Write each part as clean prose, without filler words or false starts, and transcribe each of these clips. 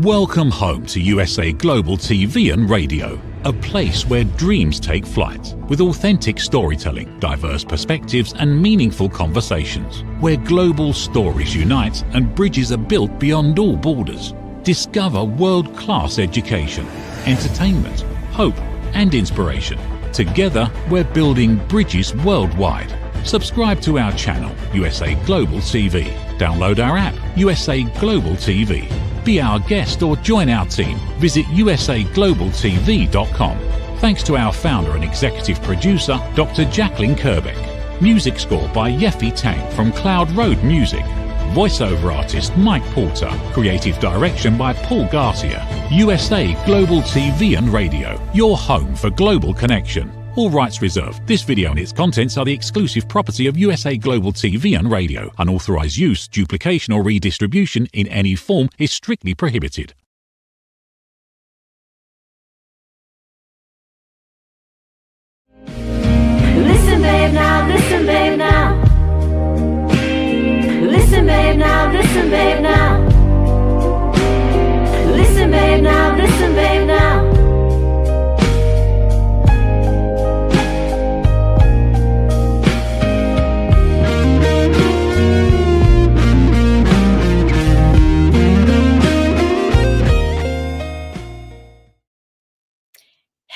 Welcome home to USA Global TV and Radio, a place where dreams take flight, with authentic storytelling, diverse perspectives and meaningful conversations, where global stories unite and bridges are built beyond all borders. Discover world-class education, entertainment, hope and inspiration. Together, we're building bridges worldwide. Subscribe to our channel, USA Global TV. Download our app, USA Global TV. Be our guest or join our team. Visit usaglobaltv.com. Thanks to our founder and executive producer, Dr. Jacalyn KERBECK. Music score by Yeffy Tang from Cloud Road Music. Voiceover artist Mike Porter. Creative direction by Paul Garcia. USA Global TV and Radio. Your home for global connection. All rights reserved. This video and its contents are the exclusive property of USA Global TV and Radio. Unauthorized use, duplication or redistribution in any form is strictly prohibited. Listen, babe, now, listen, babe, now. Listen, babe, now, listen, babe, now. Listen, babe, now, listen, babe, now.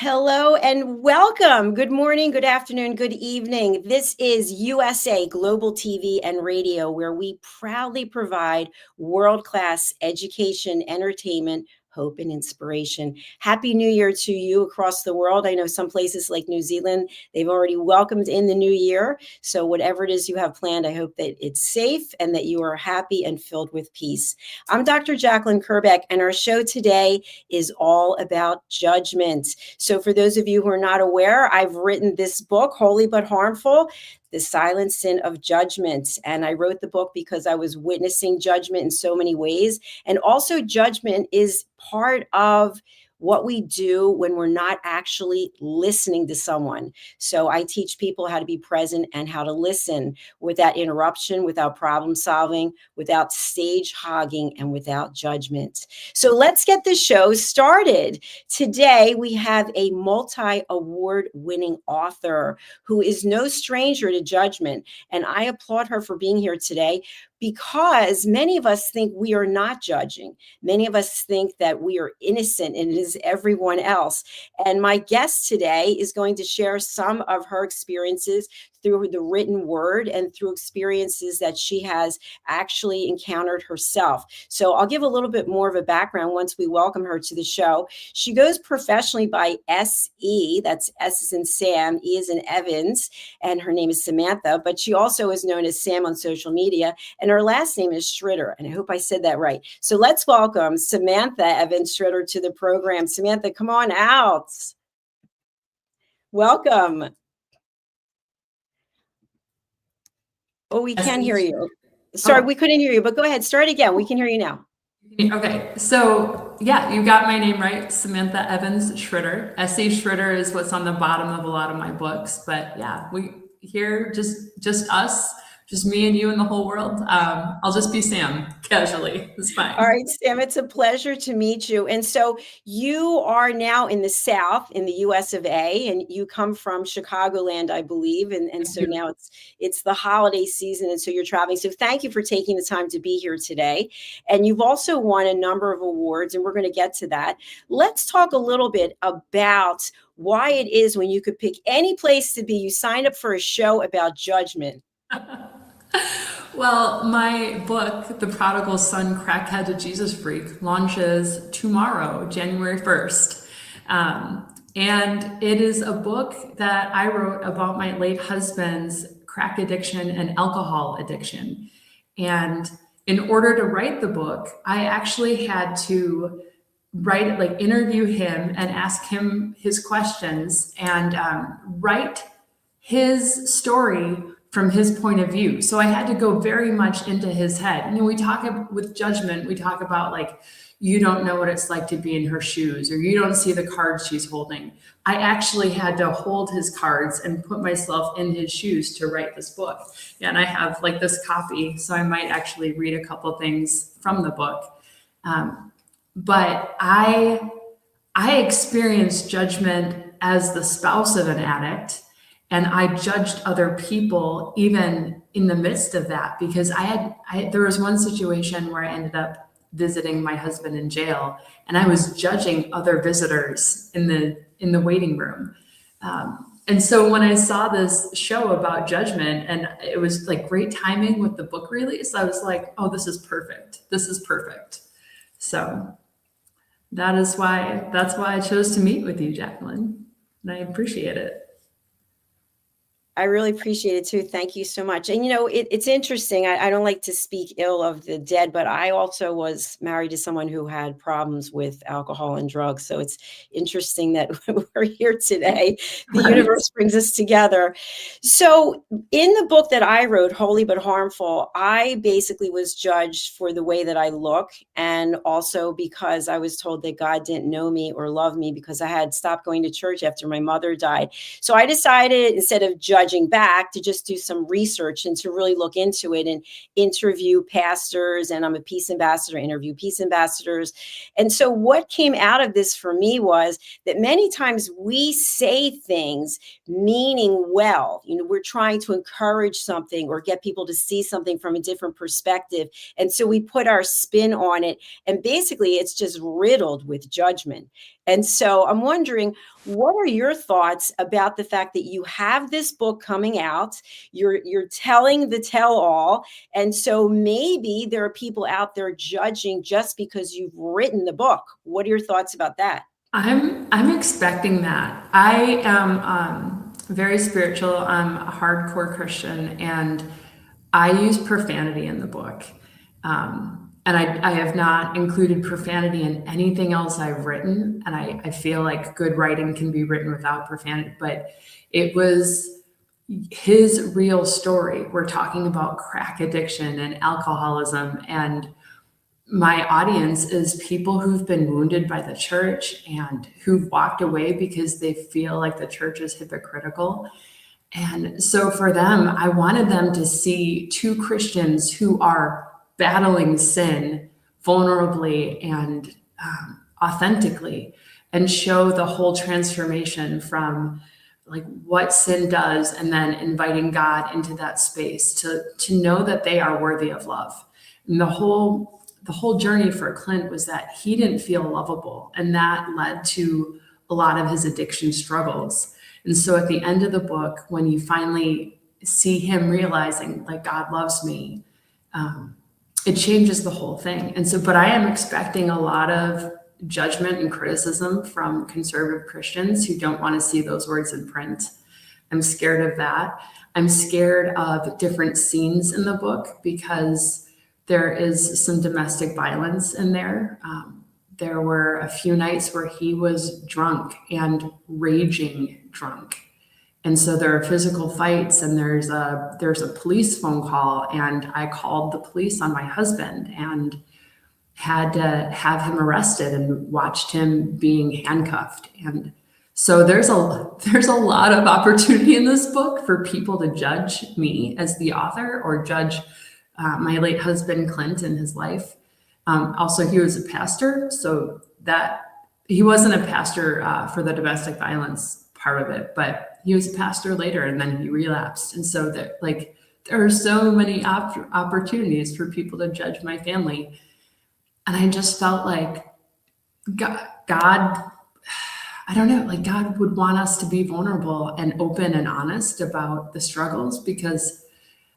Hello and welcome. Good morning, good afternoon, good evening. This is USA Global TV and Radio, where we proudly provide world-class education, entertainment, hope, and inspiration. Happy New Year to you across the world. I know some places like New Zealand, they've already welcomed in the new year. So whatever it is you have planned, I hope that it's safe and that you are happy and filled with peace. I'm Dr. Jacalyn KERBECK, and our show today is all about judgment. So for those of you who are not aware, I've written this book, Holy But Harmful, The Silent Sin of Judgment. And I wrote the book because I was witnessing judgment in so many ways. And also judgment is part of what we do when we're not actually listening to someone. So I teach people how to be present and how to listen without interruption, without problem solving, without stage hogging, and without judgment. So let's get the show started. Today, we have a multi-award winning author who is no stranger to judgment. And I applaud her for being here today, because many of us think we are not judging. Many of us think that we are innocent and it is everyone else. And my guest today is going to share some of her experiences through the written word and through experiences that she has actually encountered herself. So I'll give a little bit more of a background once we welcome her to the show. She goes professionally by S.E., that's S as in Sam, E as in Evans, and her name is Samantha, but she also is known as Sam on social media, and her last name is Tschritter, and I hope I said that right. So let's welcome Samantha Evans Tschritter to the program. Samantha, come on out. Welcome. Oh, we can hear you. Sorry, we couldn't hear you, but go ahead. Start again. We can hear you now. Okay, so yeah, you got my name right, Samantha Evans Tschritter. S.E. Tschritter is what's on the bottom of a lot of my books, but yeah, we here just us, just me and you and the whole world. I'll just be Sam casually. It's fine. All right, Sam, it's a pleasure to meet you. And so you are now in the South, in the US of A, and you come from Chicagoland, I believe. And so now it's the holiday season, and so you're traveling. So thank you for taking the time to be here today. And you've also won a number of awards, and we're going to get to that. Let's talk a little bit about why it is when you could pick any place to be, you signed up for a show about judgment. Well, my book, The Prodigal Son, Crackhead to Jesus Freak, launches tomorrow, January 1st. And it is a book that I wrote about my late husband's crack addiction and alcohol addiction. And in order to write the book, I actually had to interview him and ask him his questions and write his story from his point of view. So I had to go very much into his head. We talk with judgment, we talk about like, you don't know what it's like to be in her shoes, or you don't see the cards she's holding. I actually had to hold his cards and put myself in his shoes to write this book. And I have like this copy, so I might actually read a couple things from the book. But I experienced judgment as the spouse of an addict, and I judged other people even in the midst of that, because there was one situation where I ended up visiting my husband in jail, and I was judging other visitors in the waiting room. And so when I saw this show about judgment, and it was like great timing with the book release, I was like, oh, this is perfect. This is perfect. So that's why I chose to meet with you, Jacalyn, and I appreciate it. I really appreciate it too. Thank you so much. And it's interesting. I don't like to speak ill of the dead, but I also was married to someone who had problems with alcohol and drugs. So it's interesting that we're here today. The universe brings us together. So in the book that I wrote, Holy but Harmful, I basically was judged for the way that I look, and also because I was told that God didn't know me or love me because I had stopped going to church after my mother died. So I decided, instead of judging back, to just do some research and to really look into it and interview pastors. And I'm a peace ambassador, interview peace ambassadors. And so what came out of this for me was that many times we say things meaning well. We're trying to encourage something or get people to see something from a different perspective. And so we put our spin on it, and basically it's just riddled with judgment. And so I'm wondering, what are your thoughts about the fact that you have this book coming out? You're telling the tell-all, and so maybe there are people out there judging just because you've written the book. What are your thoughts about that? I'm expecting that. I am very spiritual. I'm a hardcore Christian, and I use profanity in the book. And I have not included profanity in anything else I've written. And I feel like good writing can be written without profanity, but it was his real story. We're talking about crack addiction and alcoholism. And my audience is people who've been wounded by the church and who've walked away because they feel like the church is hypocritical. And so for them, I wanted them to see two Christians who are battling sin vulnerably and authentically, and show the whole transformation from like what sin does, and then inviting God into that space to know that they are worthy of love. And the whole journey for Clint was that he didn't feel lovable, and that led to a lot of his addiction struggles. And so at the end of the book, when you finally see him realizing like God loves me, it changes the whole thing. And so, but I am expecting a lot of judgment and criticism from conservative Christians who don't want to see those words in print. I'm scared of that. I'm scared of different scenes in the book because there is some domestic violence in there. There were a few nights where he was drunk and raging drunk. And so there are physical fights, and there's a police phone call, and I called the police on my husband and had to have him arrested and watched him being handcuffed. And so there's a lot of opportunity in this book for people to judge me as the author, or judge my late husband Clint and his life. Also, he was a pastor, so that he wasn't a pastor for the domestic violence part of it, but he was a pastor later, and then he relapsed. And so that there are so many opportunities for people to judge my family. And I just felt like God, I don't know, like God would want us to be vulnerable and open and honest about the struggles, because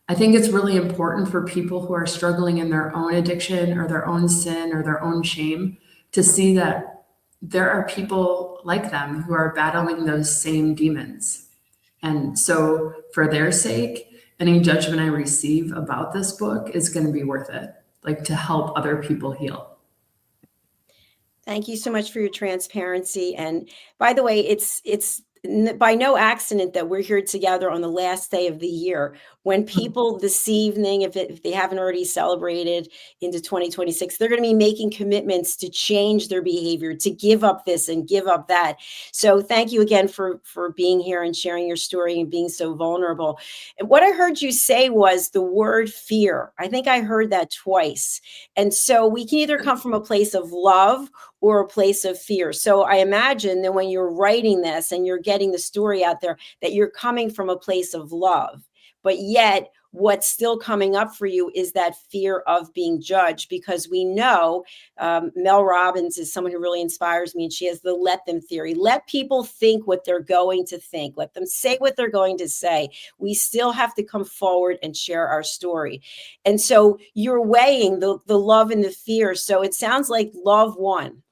I think it's really important for people who are struggling in their own addiction or their own sin or their own shame to see that there are people like them who are battling those same demons. And so for their sake, any judgment I receive about this book is going to be worth it, like to help other people heal. Thank you so much for your transparency. And by the way, it's by no accident that we're here together on the last day of the year, when people this evening, if they haven't already celebrated into 2026, they're going to be making commitments to change their behavior, to give up this and give up that. So thank you again for being here and sharing your story and being so vulnerable. And what I heard you say was the word fear. I think I heard that twice. And so we can either come from a place of love or a place of fear. So I imagine that when you're writing this and you're getting the story out there, that you're coming from a place of love. But yet, what's still coming up for you is that fear of being judged, because we know Mel Robbins is someone who really inspires me, and she has the let them theory. Let people think what they're going to think. Let them say what they're going to say. We still have to come forward and share our story. And so you're weighing the love and the fear. So it sounds like love won.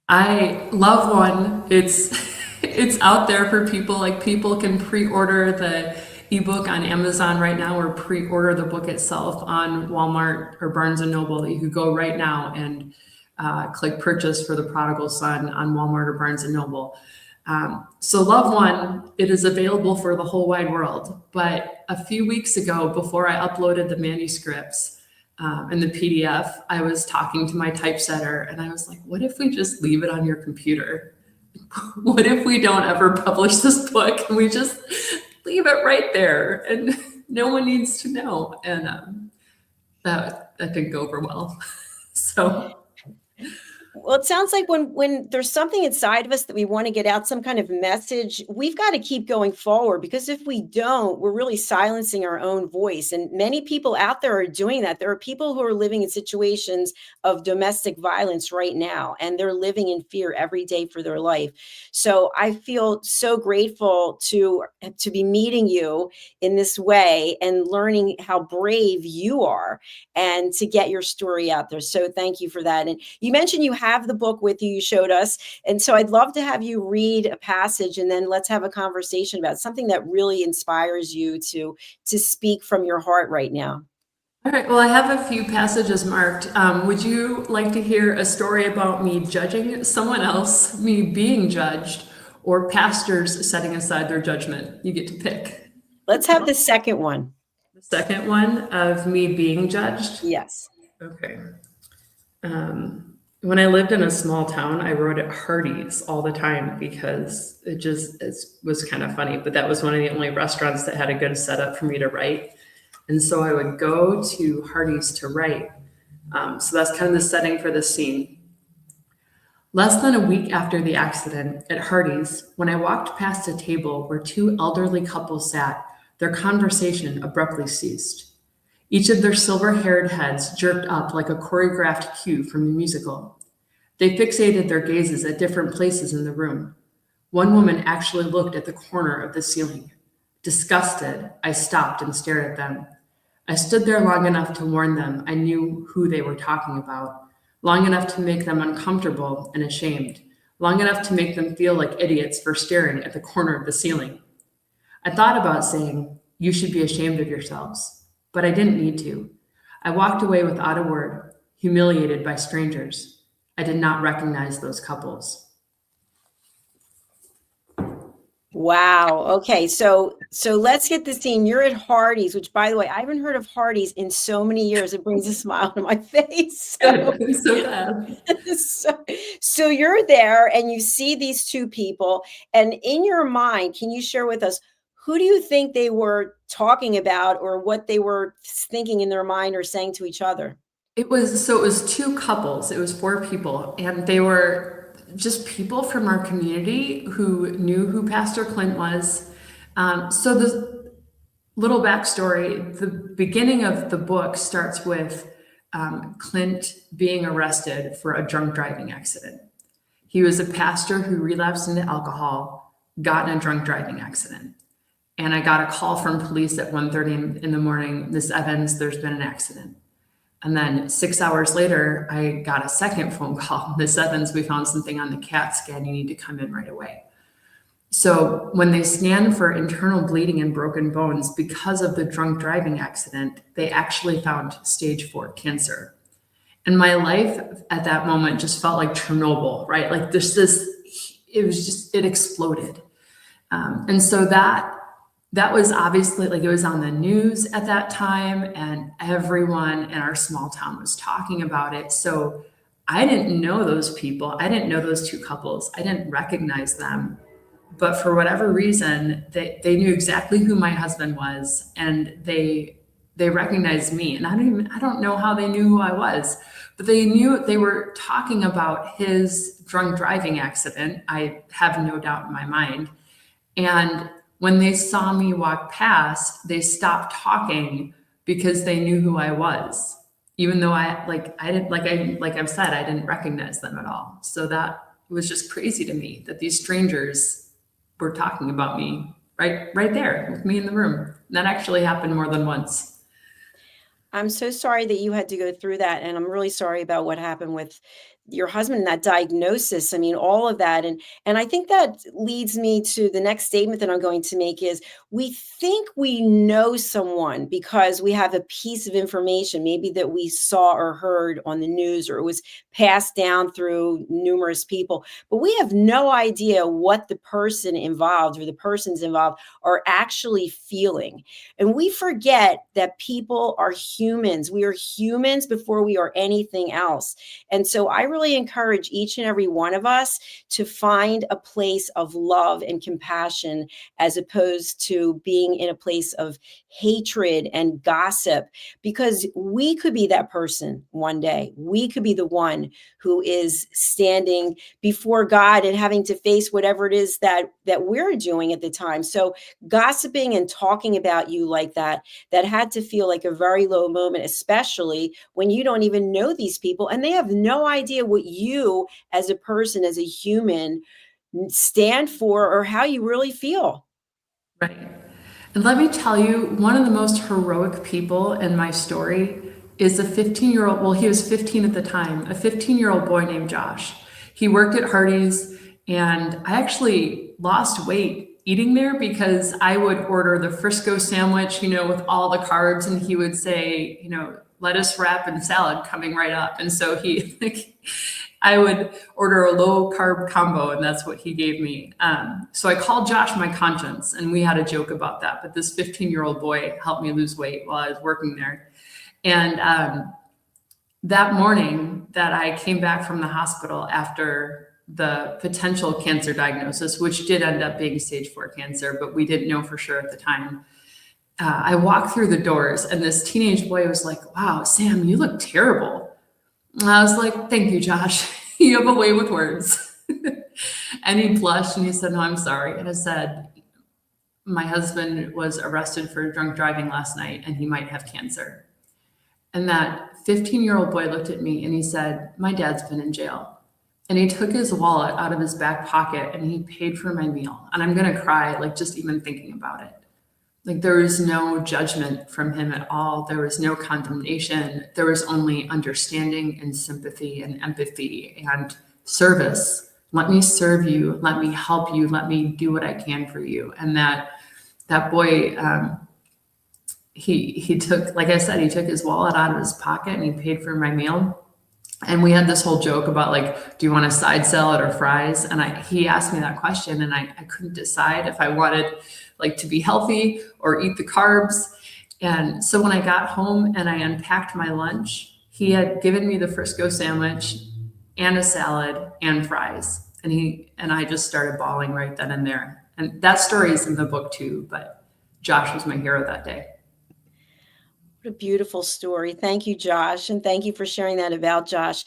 I love one. It's out there for people. Like, people can pre-order the ebook on Amazon right now, or pre-order the book itself on Walmart or Barnes and Noble. You could go right now and click purchase for The Prodigal Son on Walmart or Barnes and Noble. So Love One, it is available for the whole wide world. But a few weeks ago, before I uploaded the manuscripts and the PDF, I was talking to my typesetter, and I was like, what if we just leave it on your computer? What if we don't ever publish this book and we just leave it right there and no one needs to know? And that didn't go over well. So. Well, it sounds like when there's something inside of us that we want to get out, some kind of message, we've got to keep going forward, because if we don't, we're really silencing our own voice. And many people out there are doing that. There are people who are living in situations of domestic violence right now, and they're living in fear every day for their life. So I feel so grateful to be meeting you in this way and learning how brave you are and to get your story out there. So thank you for that. And you mentioned you have the book with you showed us. And so I'd love to have you read a passage, and then let's have a conversation about something that really inspires you to speak from your heart right now. All right. Well, I have a few passages marked. Would you like to hear a story about me judging someone else, me being judged, or pastors setting aside their judgment? You get to pick. Let's have the second one. The second one of me being judged? Yes. Okay. When I lived in a small town, I wrote at Hardee's all the time because it was kind of funny, but that was one of the only restaurants that had a good setup for me to write. And so I would go to Hardee's to write. So that's kind of the setting for the scene. Less than a week after the accident at Hardee's, when I walked past a table where two elderly couples sat, their conversation abruptly ceased. Each of their silver-haired heads jerked up like a choreographed cue from a musical. They fixated their gazes at different places in the room. One woman actually looked at the corner of the ceiling. Disgusted, I stopped and stared at them. I stood there long enough to warn them I knew who they were talking about, long enough to make them uncomfortable and ashamed, long enough to make them feel like idiots for staring at the corner of the ceiling. I thought about saying, "You should be ashamed of yourselves," but I didn't need to. I walked away without a word, humiliated by strangers. I did not recognize those couples. Wow. Okay. So let's get this scene. You're at Hardee's, which, by the way, I haven't heard of Hardee's in so many years. It brings a smile to my face. I'm so glad. So you're there and you see these two people, and in your mind, can you share with us, who do you think they were talking about, or what they were thinking in their mind or saying to each other? It was two couples. It was four people, and they were just people from our community who knew who Pastor Clint was. So the little backstory, the beginning of the book starts with Clint being arrested for a drunk driving accident. He was a pastor who relapsed into alcohol, got in a drunk driving accident. And I got a call from police at 1:30 in the morning, "Miss Evans, there's been an accident." And then 6 hours later, I got a second phone call. "Miss Evans, we found something on the CAT scan. You need to come in right away." So when they scanned for internal bleeding and broken bones because of the drunk driving accident, they actually found stage 4 cancer. And my life at that moment just felt like Chernobyl, right? Like it exploded. And so that was obviously, like, it was on the news at that time, and everyone in our small town was talking about it. So I didn't know those people. I didn't know those two couples. I didn't recognize them. But for whatever reason, they knew exactly who my husband was, and they recognized me. And I don't know how they knew who I was, but they knew. They were talking about his drunk driving accident. I have no doubt in my mind. And when they saw me walk past, they stopped talking because they knew who I was, even though I've said, I didn't recognize them at all. So that was just crazy to me, that these strangers were talking about me right there with me in the room. That actually happened more than once. I'm so sorry that you had to go through that. And I'm really sorry about what happened with your husband and that diagnosis. I mean, all of that. And I think that leads me to the next statement that I'm going to make is, we think we know someone because we have a piece of information, maybe that we saw or heard on the news, or it was passed down through numerous people, but we have no idea what the person involved or the persons involved are actually feeling. And we forget that people are humans. We are humans before we are anything else. And so I really encourage each and every one of us to find a place of love and compassion, as opposed to being in a place of hatred and gossip, because we could be that person one day. We could be the one who is standing before God and having to face whatever it is that we're doing at the time. So gossiping and talking about you like that had to feel like a very low moment, especially when you don't even know these people and they have no idea what you as a person, as a human, stand for or how you really feel. Right. And let me tell you, one of the most heroic people in my story is a 15-year-old, well, he was 15 at the time, a 15-year-old boy named Josh. He worked at Hardee's, and I actually lost weight eating there because I would order the Frisco sandwich, with all the carbs, and he would say, lettuce wrap and salad coming right up. And so I would order a low carb combo, and that's what he gave me. So I called Josh my conscience, and we had a joke about that. But this 15-year-old boy helped me lose weight while I was working there. And that morning that I came back from the hospital after the potential cancer diagnosis, which did end up being stage 4 cancer, but we didn't know for sure at the time. I walked through the doors, and this teenage boy was like, "Wow, Sam, you look terrible." And I was like, "Thank you, Josh. You have a way with words." And he blushed and he said, "No, I'm sorry." And I said, "My husband was arrested for drunk driving last night, and he might have cancer." And that 15-year-old boy looked at me and he said, "My dad's been in jail." And he took his wallet out of his back pocket and he paid for my meal. And I'm going to cry, just even thinking about it. There was no judgment from him at all. There was no condemnation. There was only understanding and sympathy and empathy and service. Let me serve you. Let me help you. Let me do what I can for you. And that boy, he took, like I said, he took his wallet out of his pocket and he paid for my meal. And we had this whole joke about do you want a side salad or fries? And he asked me that question, and I couldn't decide if I wanted to be healthy or eat the carbs. And so when I got home and I unpacked my lunch, he had given me the Frisco sandwich and a salad and fries. And I just started bawling right then and there. And that story is in the book too, but Josh was my hero that day. What a beautiful story. Thank you, Josh. And thank you for sharing that about Josh.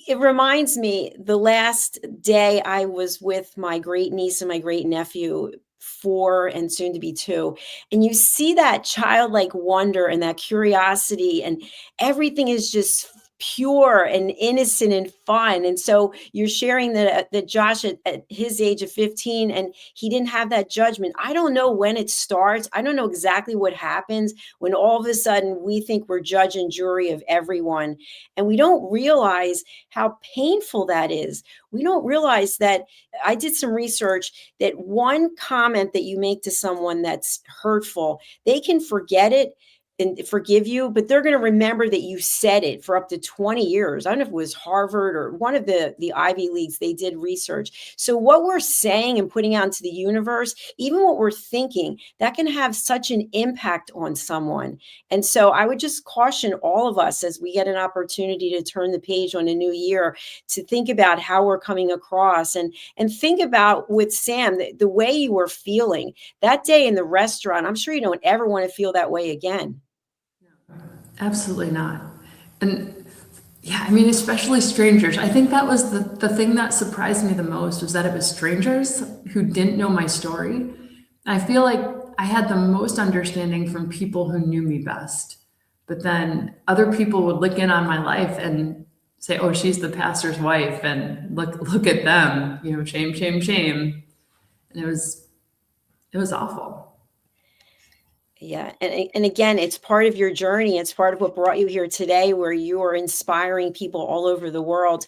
It reminds me, the last day I was with my great niece and my great nephew, 4 and soon to be 2. And you see that childlike wonder and that curiosity, and everything is just pure and innocent and fun. And so you're sharing that Josh at his age of 15, and he didn't have that judgment. I don't know when it starts. I don't know exactly what happens when all of a sudden we think we're judge and jury of everyone. And we don't realize how painful that is. We don't realize that. I did some research that one comment that you make to someone that's hurtful, they can forget it and forgive you, but they're going to remember that you said it for up to 20 years. I don't know if it was Harvard or one of the Ivy Leagues, they did research. So what we're saying and putting out into the universe, even what we're thinking, that can have such an impact on someone. And so I would just caution all of us as we get an opportunity to turn the page on a new year to think about how we're coming across, and think about with Sam, the way you were feeling that day in the restaurant. I'm sure you don't ever want to feel that way again. Absolutely not. And yeah, I mean, especially strangers. I think that was the thing that surprised me the most, was that it was strangers who didn't know my story. I feel like I had the most understanding from people who knew me best. But then other people would look in on my life and say, oh, she's the pastor's wife, and look at them, you know, shame, shame, shame. And it was awful. Yeah. And again, it's part of your journey. It's part of what brought you here today, where you are inspiring people all over the world.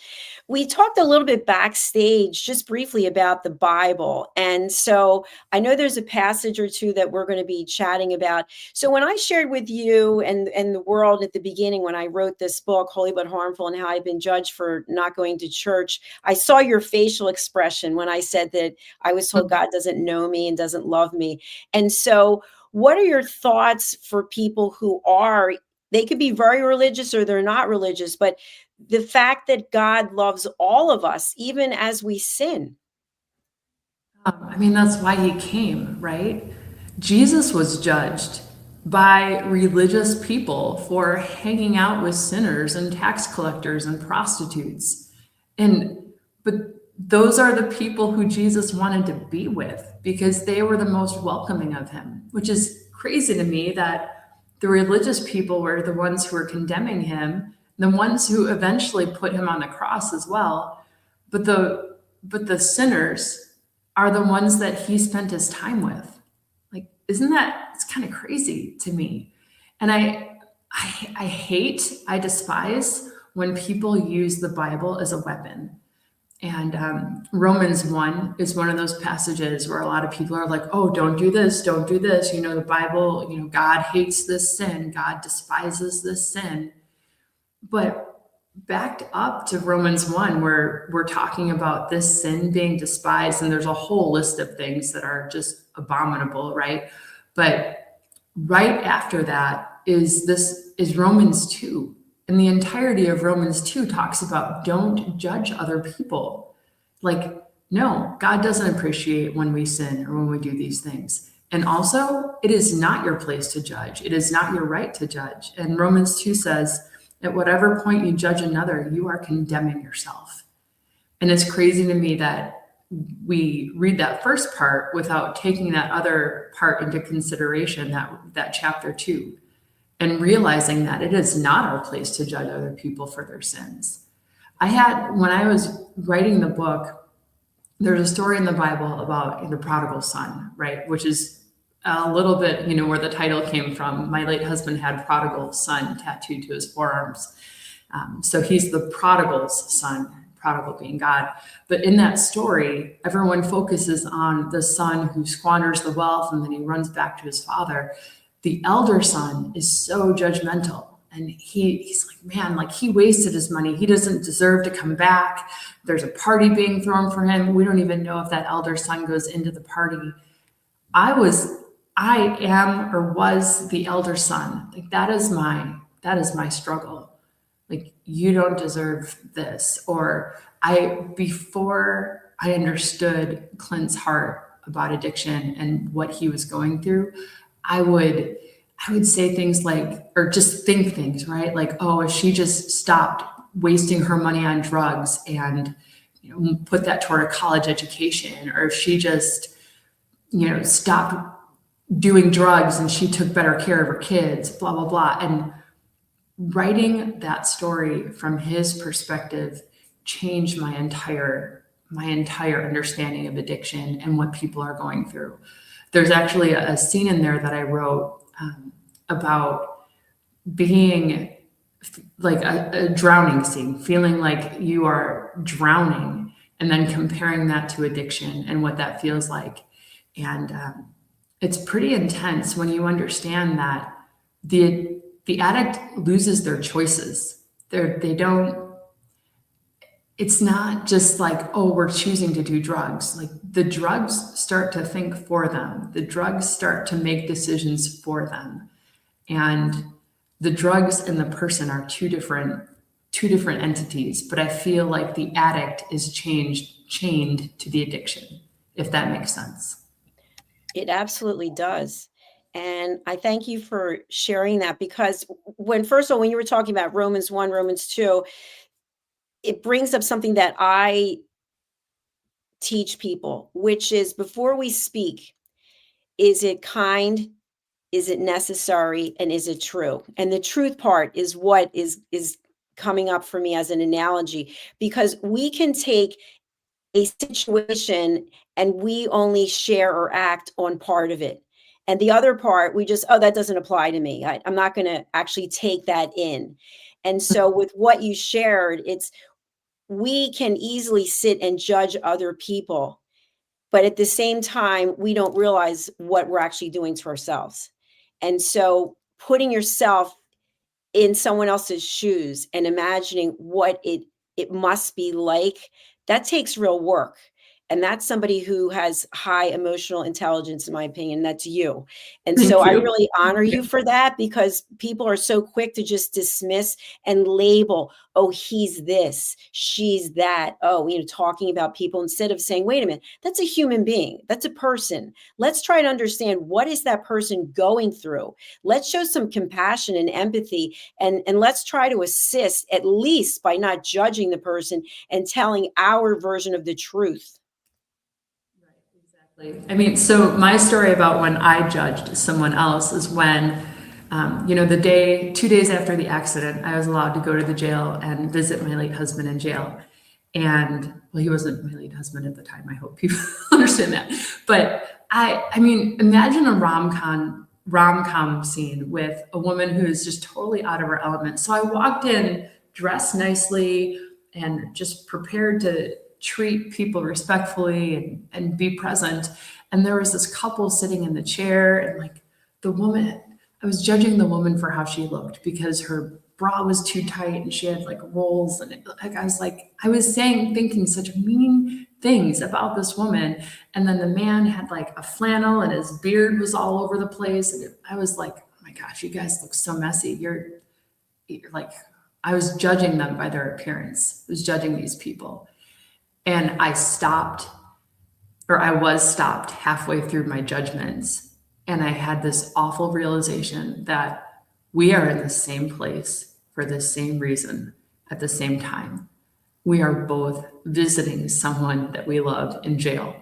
We talked a little bit backstage, just briefly, about the Bible. And so I know there's a passage or two that we're going to be chatting about. So when I shared with you and the world at the beginning, when I wrote this book, Holy But Harmful, and how I've been judged for not going to church, I saw your facial expression when I said that I was told God doesn't know me and doesn't love me. And so what are your thoughts for people who are, they could be very religious or they're not religious, but the fact that God loves all of us, even as we sin? I mean, that's why he came, right? Jesus was judged by religious people for hanging out with sinners and tax collectors and prostitutes. But those are the people who Jesus wanted to be with, because they were the most welcoming of him, which is crazy to me that the religious people were the ones who were condemning him, the ones who eventually put him on the cross as well. But the sinners are the ones that he spent his time with. Like, isn't that, it's kind of crazy to me. And I despise when people use the Bible as a weapon. And Romans 1 is one of those passages where a lot of people are like, oh, don't do this, don't do this. You know, the Bible, you know, God hates this sin. God despises this sin. But backed up to Romans 1, where we're talking about this sin being despised, and there's a whole list of things that are just abominable, right? But right after that is Romans 2. And the entirety of Romans 2 talks about don't judge other people. Like, no, God doesn't appreciate when we sin or when we do these things. And also, it is not your place to judge. It is not your right to judge. And Romans 2 says, at whatever point you judge another, you are condemning yourself. And it's crazy to me that we read that first part without taking that other part into consideration, that chapter 2. And realizing that it is not our place to judge other people for their sins. When I was writing the book, there's a story in the Bible about the prodigal son, right? Which is a little bit, you know, where the title came from. My late husband had prodigal son tattooed to his forearms. So he's the prodigal's son, prodigal being God. But in that story, everyone focuses on the son who squanders the wealth and then he runs back to his father. The elder son is so judgmental, and he's like, man, like, he wasted his money. He doesn't deserve to come back. There's a party being thrown for him. We don't even know if that elder son goes into the party. I am or was the elder son. Like, that is my struggle. Like, you don't deserve this. Or before I understood Clint's heart about addiction and what he was going through, I would say things like, or just think things, right? Like, oh, if she just stopped wasting her money on drugs and, you know, put that toward a college education, or if she just, you know, stopped doing drugs and she took better care of her kids, blah, blah, blah. And writing that story from his perspective changed my entire understanding of addiction and what people are going through. There's actually a scene in there that I wrote about being like a drowning scene, feeling like you are drowning, and then comparing that to addiction and what that feels like. And it's pretty intense when you understand that the addict loses their choices. They don't, it's not just like, oh, we're choosing to do drugs. Like the drugs start to think for them. The drugs start to make decisions for them. And the drugs and the person are two different entities, but I feel like the addict is chained to the addiction, if that makes sense. It absolutely does. And I thank you for sharing that, because first of all, when you were talking about Romans 1, Romans 2, it brings up something that I teach people, which is before we speak, is it kind? Is it necessary? And is it true? And the truth part is what is coming up for me as an analogy, because we can take a situation and we only share or act on part of it. And the other part, we just, oh, that doesn't apply to me. I'm not going to actually take that in. And so with what you shared, we can easily sit and judge other people, but at the same time, we don't realize what we're actually doing to ourselves. And so putting yourself in someone else's shoes and imagining what it must be like, that takes real work. And that's somebody who has high emotional intelligence, in my opinion. That's you. And Thank so I you. really honor you for that, because people are so quick to just dismiss and label, oh, he's this, she's that. Oh, talking about people instead of saying, wait a minute, that's a human being. That's a person. Let's try to understand, what is that person going through? Let's show some compassion and empathy, and let's try to assist, at least by not judging the person and telling our version of the truth. I mean, so my story about when I judged someone else is when, 2 days after the accident, I was allowed to go to the jail and visit my late husband in jail. And well, he wasn't my late husband at the time. I hope people understand that. But I mean, imagine a rom-com scene with a woman who is just totally out of her element. So I walked in dressed nicely and just prepared to treat people respectfully and be present. And there was this couple sitting in the chair, and like the woman, I was judging the woman for how she looked because her bra was too tight and she had like rolls. And I was thinking such mean things about this woman. And then the man had like a flannel and his beard was all over the place. And I was like, oh my gosh, you guys look so messy. You're like, I was judging them by their appearance. I was judging these people. And I was stopped halfway through my judgments. And I had this awful realization that we are in the same place for the same reason at the same time. We are both visiting someone that we loved in jail.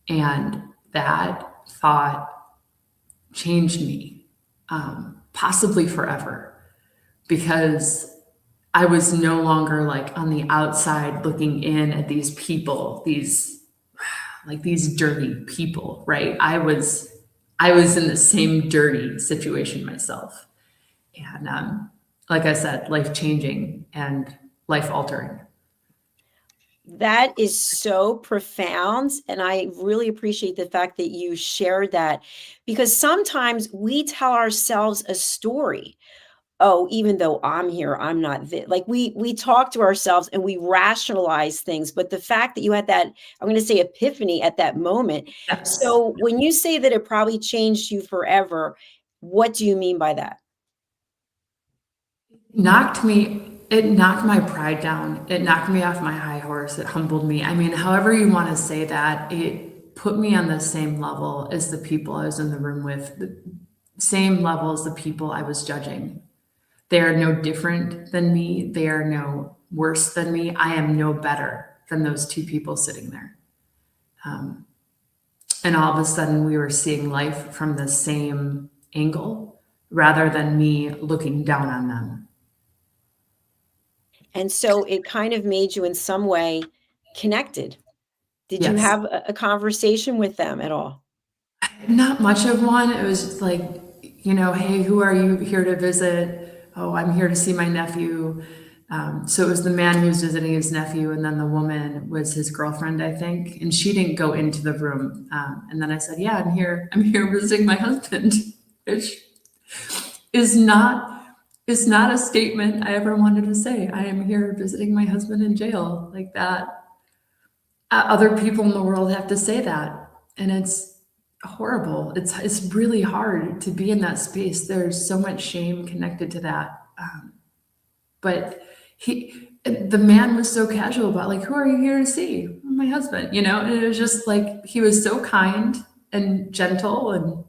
And that thought changed me, possibly forever, because I was no longer like on the outside looking in at these people, these dirty people, right? I was in the same dirty situation myself. And like I said, life-changing and life-altering. That is so profound. And I really appreciate the fact that you shared that, because sometimes we tell ourselves a story. Oh, even though I'm here, I'm not like we talk to ourselves and we rationalize things. But the fact that you had that, I'm going to say epiphany at that moment. Yes. So when you say that it probably changed you forever, what do you mean by that? It knocked my pride down. It knocked me off my high horse. It humbled me. I mean, however you want to say that, it put me on the same level as the people I was in the room with, the same level as the people I was judging. They are no different than me. They are no worse than me. I am no better than those two people sitting there. And all of a sudden we were seeing life from the same angle rather than me looking down on them. And so it kind of made you in some way connected. Did you Yes. have a conversation with them at all? Not much of one. It was just like, hey, who are you here to visit? Oh, I'm here to see my nephew. So it was the man who was visiting his nephew, and then the woman was his girlfriend, I think. And she didn't go into the room. And then I said, yeah, I'm here visiting my husband. is not a statement I ever wanted to say. I am here visiting my husband in jail, like that. Other people in the world have to say that, and it's horrible. It's really hard to be in that space. There's so much shame connected to that. But the man was so casual about, like, who are you here to see? My husband, and it was just like, he was so kind and gentle, and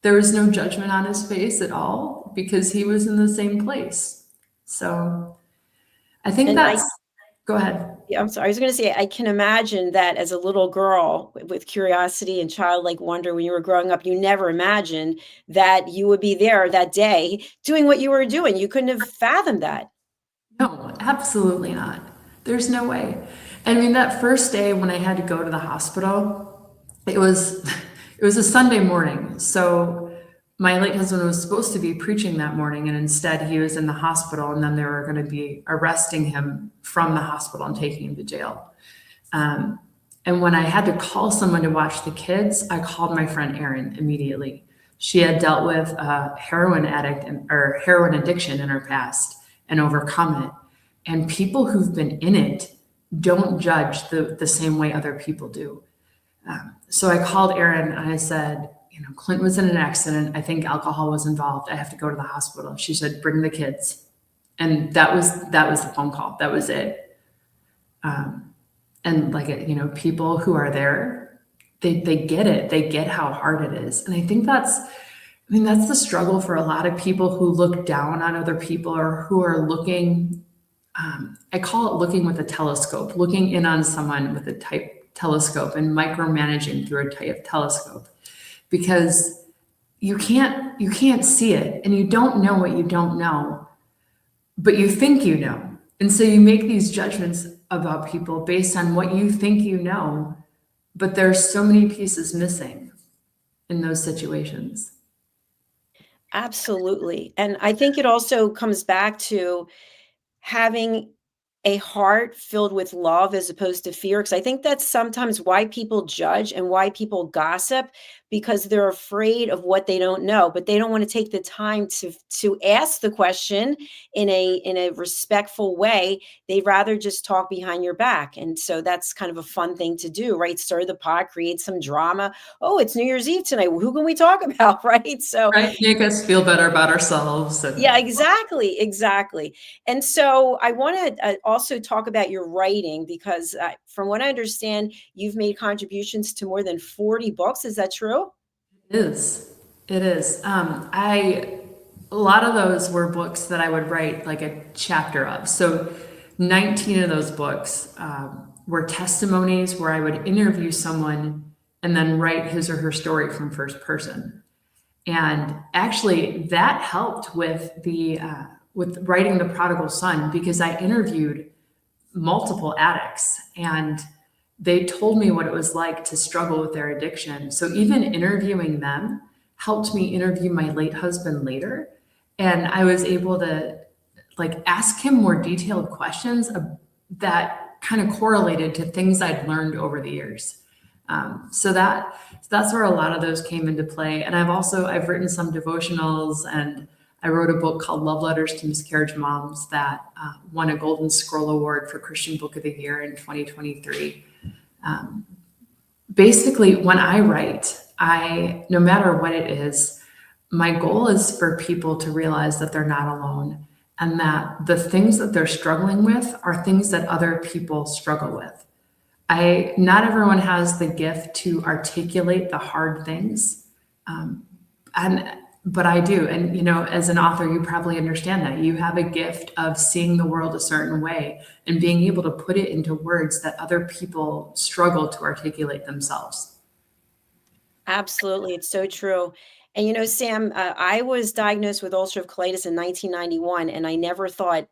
there was no judgment on his face at all because he was in the same place. So I think go ahead. Yeah, I'm sorry. I was going to say, I can imagine that as a little girl with curiosity and childlike wonder, when you were growing up, you never imagined that you would be there that day doing what you were doing. You couldn't have fathomed that. No, absolutely not. There's no way. I mean, that first day when I had to go to the hospital, it was a Sunday morning. So my late husband was supposed to be preaching that morning, and instead he was in the hospital, and then they were going to be arresting him from the hospital and taking him to jail. And when I had to call someone to watch the kids, I called my friend Erin immediately. She had dealt with a heroin addiction in her past and overcome it. And people who've been in it don't judge the same way other people do. So I called Erin and I said, Clint was in an accident. I think alcohol was involved. I have to go to the hospital. She said, bring the kids. And that was the phone call. That was it. And people who are there, they get it. They get how hard it is. And I think that's the struggle for a lot of people who look down on other people, or who are looking, I call it looking with a telescope, looking in on someone with a type telescope and micromanaging through a type telescope. Because you can't see it, and you don't know what you don't know, but you think you know. And so you make these judgments about people based on what you think you know, but there's so many pieces missing in those situations. Absolutely. And I think it also comes back to having a heart filled with love as opposed to fear. Because I think that's sometimes why people judge and why people gossip, because they're afraid of what they don't know, but they don't want to take the time to ask the question in a respectful way. They'd rather just talk behind your back. And so that's kind of a fun thing to do, right? Stir the pot, create some drama. Oh, it's New Year's Eve tonight. Who can we talk about? Right. So make us feel better about ourselves. Yeah, exactly. And so I want to also talk about your writing, because from what I understand, you've made contributions to more than 40 books. Is that true? It is. A lot of those were books that I would write like a chapter of. So 19 of those books were testimonies where I would interview someone and then write his or her story from first person. And actually that helped with with writing The Prodigal Son, because I interviewed multiple addicts and they told me what it was like to struggle with their addiction. So even interviewing them helped me interview my late husband later. And I was able to ask him more detailed questions that kind of correlated to things I'd learned over the years. So that's where a lot of those came into play. And I've written some devotionals, and I wrote a book called Love Letters to Miscarriage Moms that won a Golden Scroll Award for Christian Book of the Year in 2023. Basically, when I write, no matter what it is, my goal is for people to realize that they're not alone, and that the things that they're struggling with are things that other people struggle with. Not everyone has the gift to articulate the hard things, but I do. And, as an author, you probably understand that you have a gift of seeing the world a certain way and being able to put it into words that other people struggle to articulate themselves. Absolutely. It's so true. And, Sam, I was diagnosed with ulcerative colitis in 1991, and I never thought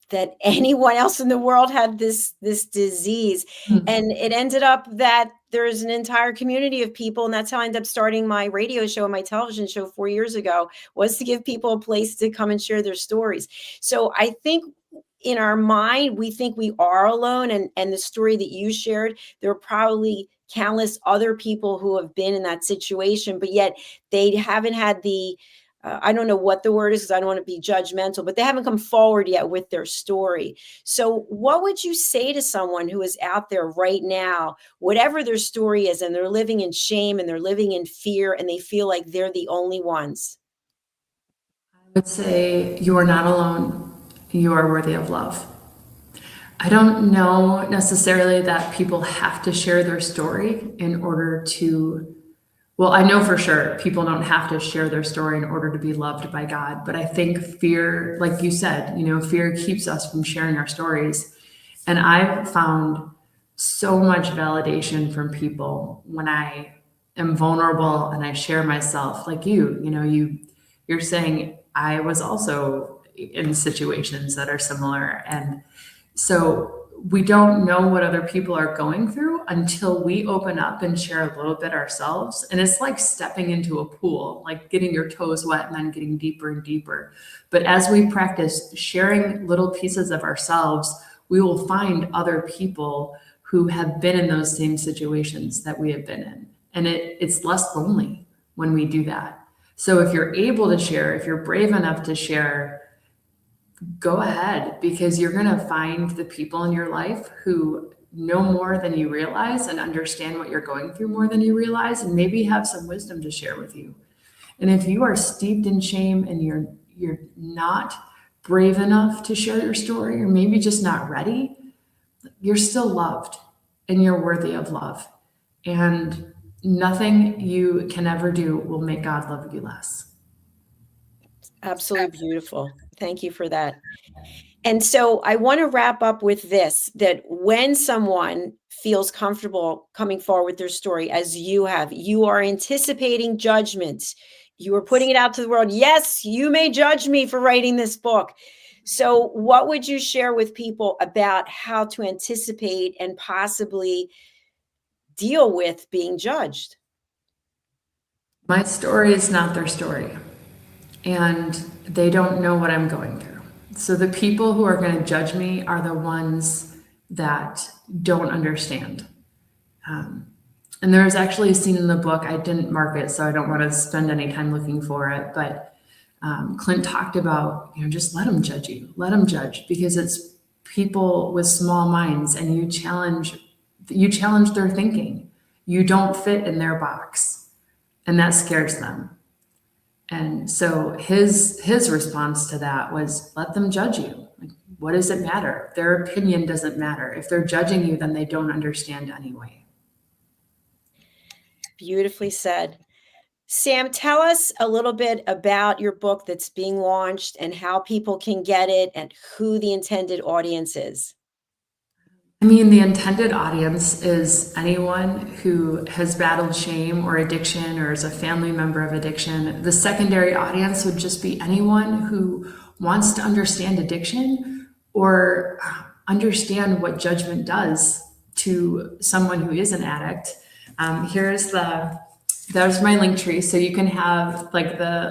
that anyone else in the world had this disease. Mm-hmm. And it ended up that there's an entire community of people. And that's how I ended up starting my radio show and my television show 4 years ago, was to give people a place to come and share their stories. So I think in our mind, we think we are alone. And the story that you shared, there are probably countless other people who have been in that situation, but yet they haven't had the I don't know what the word is because I don't want to be judgmental, but they haven't come forward yet with their story. So what would you say to someone who is out there right now, whatever their story is, and they're living in shame and they're living in fear and they feel like they're the only ones? I would say you are not alone. You are worthy of love. I don't know necessarily that people have to share their story in order to, well, I know for sure people don't have to share their story in order to be loved by God. But I think fear, like you said, fear keeps us from sharing our stories. And I've found so much validation from people when I am vulnerable and I share myself, like you're saying I was also in situations that are similar. And so we don't know what other people are going through until we open up and share a little bit ourselves. And it's like stepping into a pool, like getting your toes wet and then getting deeper and deeper. But as we practice sharing little pieces of ourselves, we will find other people who have been in those same situations that we have been in. And it's less lonely when we do that. So if you're able to share, if you're brave enough to share, go ahead, because you're going to find the people in your life who know more than you realize and understand what you're going through more than you realize, and maybe have some wisdom to share with you. And if you are steeped in shame and you're not brave enough to share your story, or maybe just not ready, you're still loved and you're worthy of love. And nothing you can ever do will make God love you less. Absolutely beautiful. Thank you for that. And so I want to wrap up with this, that when someone feels comfortable coming forward with their story, as you have, you are anticipating judgments. You are putting it out to the world. Yes, you may judge me for writing this book. So what would you share with people about how to anticipate and possibly deal with being judged? My story is not their story, and they don't know what I'm going through. So the people who are going to judge me are the ones that don't understand. And there's actually a scene in the book, I didn't mark it, so I don't want to spend any time looking for it, but Clint talked about, just let them judge you, let them judge, because it's people with small minds, and you challenge their thinking. You don't fit in their box, and that scares them. And so his response to that was, let them judge you. Like, what does it matter? Their opinion doesn't matter. If they're judging you, then they don't understand anyway. Beautifully said. Sam, tell us a little bit about your book that's being launched and how people can get it and who the intended audience is. I mean, the intended audience is anyone who has battled shame or addiction or is a family member of addiction. The secondary audience would just be anyone who wants to understand addiction or understand what judgment does to someone who is an addict. There's my link tree. So you can have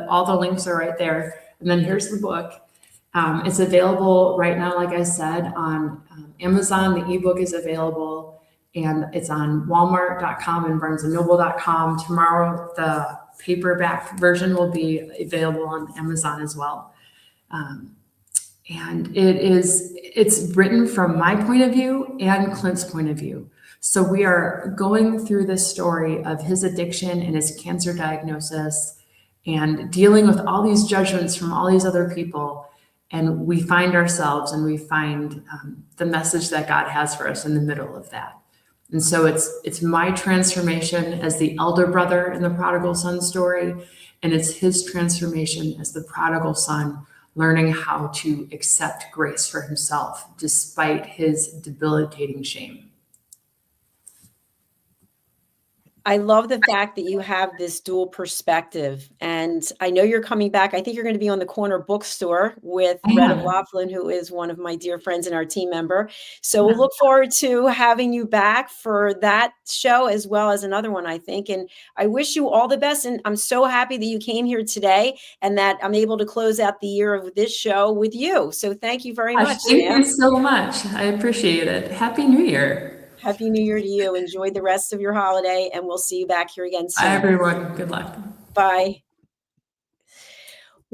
all the links are right there. And then here's the book. It's available right now, like I said, on Amazon. The ebook is available, and it's on Walmart.com and BarnesandNoble.com. Tomorrow, the paperback version will be available on Amazon as well. And it's written from my point of view and Clint's point of view. So we are going through this story of his addiction and his cancer diagnosis and dealing with all these judgments from all these other people. And we find ourselves and we find the message that God has for us in the middle of that. And so it's my transformation as the elder brother in the prodigal son story, and it's his transformation as the prodigal son, learning how to accept grace for himself despite his debilitating shame. I love the fact that you have this dual perspective, and I know you're coming back. I think you're going to be on the corner bookstore with Retta Laughlin, who is one of my dear friends and our team member. So we'll look forward to having you back for that show as well as another one, I think. And I wish you all the best. And I'm so happy that you came here today and that I'm able to close out the year of this show with you. So thank you very much. Thank you so much. I appreciate it. Happy New Year. Happy New Year to you. Enjoy the rest of your holiday, and we'll see you back here again soon. Bye, everyone. Good luck. Bye.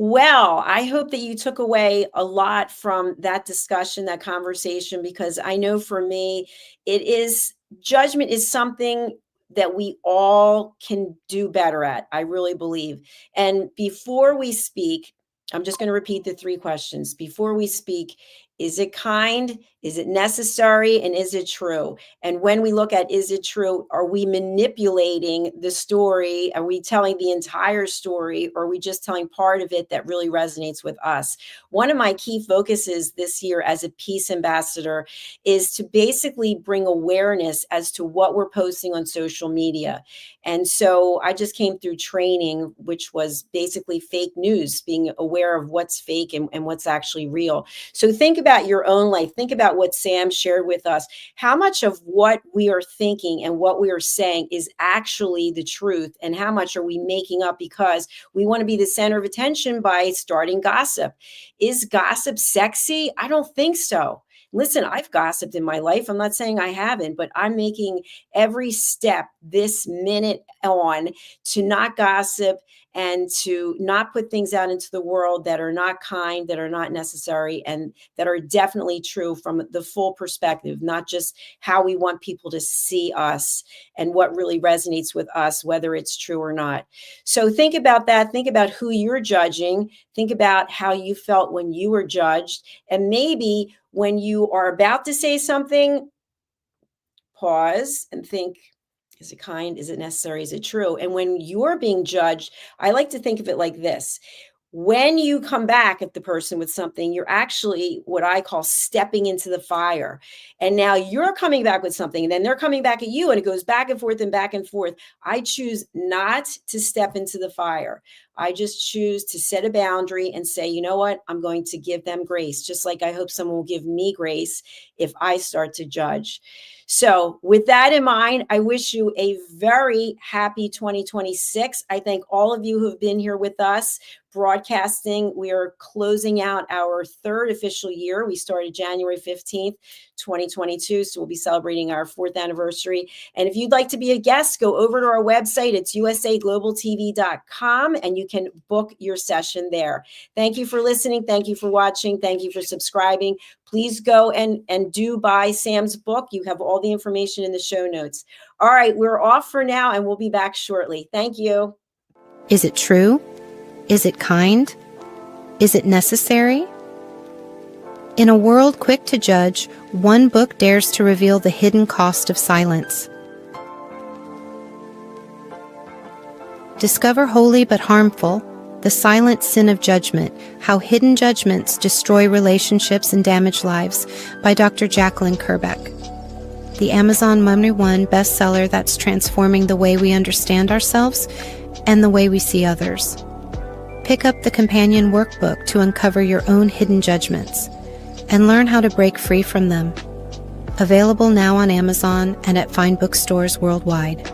Well, I hope that you took away a lot from that discussion, that conversation, because I know for me, judgment is something that we all can do better at. I really believe. And before we speak, I'm just going to repeat the three questions. Before we speak, is it kind? Is it necessary? And is it true? And when we look at is it true, are we manipulating the story? Are we telling the entire story? Or are we just telling part of it that really resonates with us? One of my key focuses this year as a peace ambassador is to basically bring awareness as to what we're posting on social media. And so I just came through training, which was basically fake news, being aware of what's fake and what's actually real. So think about your own life. Think about what Sam shared with us. How much of what we are thinking and what we are saying is actually the truth? And how much are we making up because we want to be the center of attention by starting gossip? Is gossip sexy? I don't think so. Listen, I've gossiped in my life. I'm not saying I haven't, but I'm making every step this minute on to not gossip and to not put things out into the world that are not kind, that are not necessary, and that are definitely true from the full perspective, not just how we want people to see us and what really resonates with us, whether it's true or not. So think about that. Think about who you're judging. Think about how you felt when you were judged. And maybe when you are about to say something, pause and think, is it kind? Is it necessary? Is it true? And when you're being judged, I like to think of it like this. When you come back at the person with something, you're actually what I call stepping into the fire. And now you're coming back with something, and then they're coming back at you, and it goes back and forth and back and forth. I choose not to step into the fire. I just choose to set a boundary and say, you know what? I'm going to give them grace, just like I hope someone will give me grace if I start to judge. So with that in mind, I wish you a very happy 2026. I thank all of you who have been here with us broadcasting. We are closing out our third official year. We started January 15th, 2022. So we'll be celebrating our fourth anniversary. And if you'd like to be a guest, go over to our website. It's usaglobaltv.com, and you can book your session there. Thank you for listening. Thank you for watching. Thank you for subscribing. Please go and do buy Sam's book. You have all the information in the show notes. All right, we're off for now, and we'll be back shortly. Thank you. Is it true? Is it kind? Is it necessary? In a world quick to judge, one book dares to reveal the hidden cost of silence. Discover Holy but Harmful: The Silent Sin of Judgment, How Hidden Judgments Destroy Relationships and Damage Lives, by Dr. Jacalyn KERBECK. The Amazon #1 bestseller that's transforming the way we understand ourselves and the way we see others. Pick up the companion workbook to uncover your own hidden judgments and learn how to break free from them. Available now on Amazon and at fine bookstores worldwide.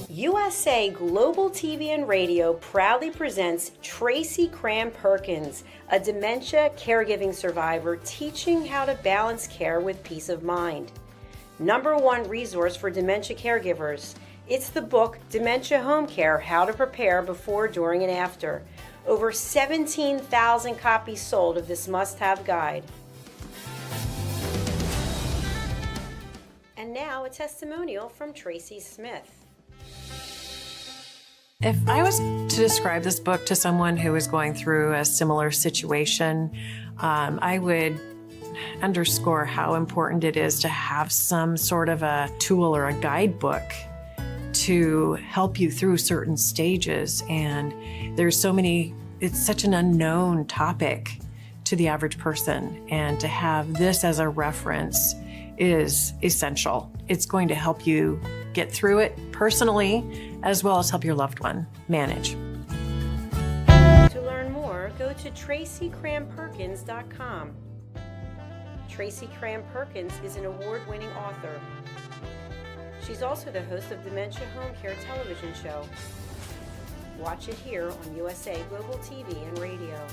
USA Global TV and Radio proudly presents Tracy Cram Perkins, a dementia caregiving survivor teaching how to balance care with peace of mind. #1 resource for dementia caregivers. It's the book Dementia Home Care: How to Prepare Before, During, and After. Over 17,000 copies sold of this must-have guide. And now a testimonial from Tracy Smith. If I was to describe this book to someone who is going through a similar situation, I would underscore how important it is to have some sort of a tool or a guidebook to help you through certain stages. And there's so many, it's such an unknown topic to the average person. And to have this as a reference is essential. It's going to help you get through it personally, as well as help your loved one manage. To learn more, go to tracycramperkins.com. Tracy Cram Perkins is an award-winning author. She's also the host of Dementia Home Care television show. Watch it here on USA Global TV and Radio.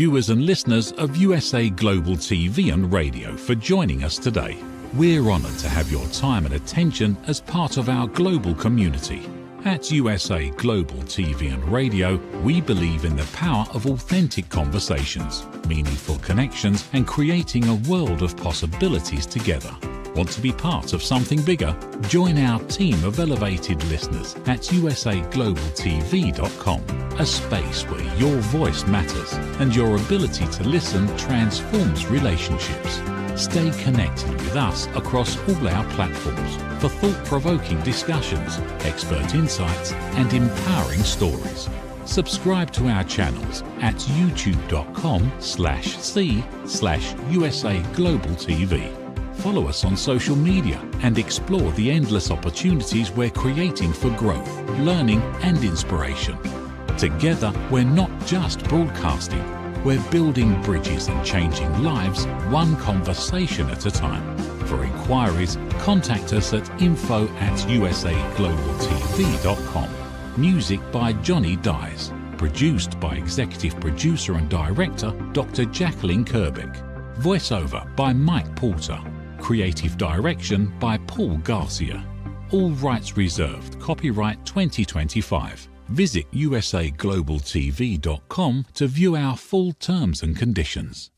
viewers and listeners of USA Global TV and Radio for joining us today. We're honoured to have your time and attention as part of our global community. At USA Global TV and Radio, we believe in the power of authentic conversations, meaningful connections, and creating a world of possibilities together. Want to be part of something bigger? Join our team of elevated listeners at usaglobaltv.com, a space where your voice matters and your ability to listen transforms relationships. Stay connected with us across all our platforms for thought-provoking discussions, expert insights, and empowering stories. Subscribe to our channels at youtube.com/c/USA Global TV. Follow us on social media and explore the endless opportunities we're creating for growth, learning, and inspiration. Together, we're not just broadcasting, we're building bridges and changing lives one conversation at a time. For inquiries, contact us at info@usaglobaltv.com. Music by Johnny Dies. Produced by Executive Producer and Director Dr. Jacalyn KERBECK. Voiceover by Mike Porter. Creative Direction by Paul Garcia. All rights reserved. Copyright 2025. Visit usaglobaltv.com to view our full terms and conditions.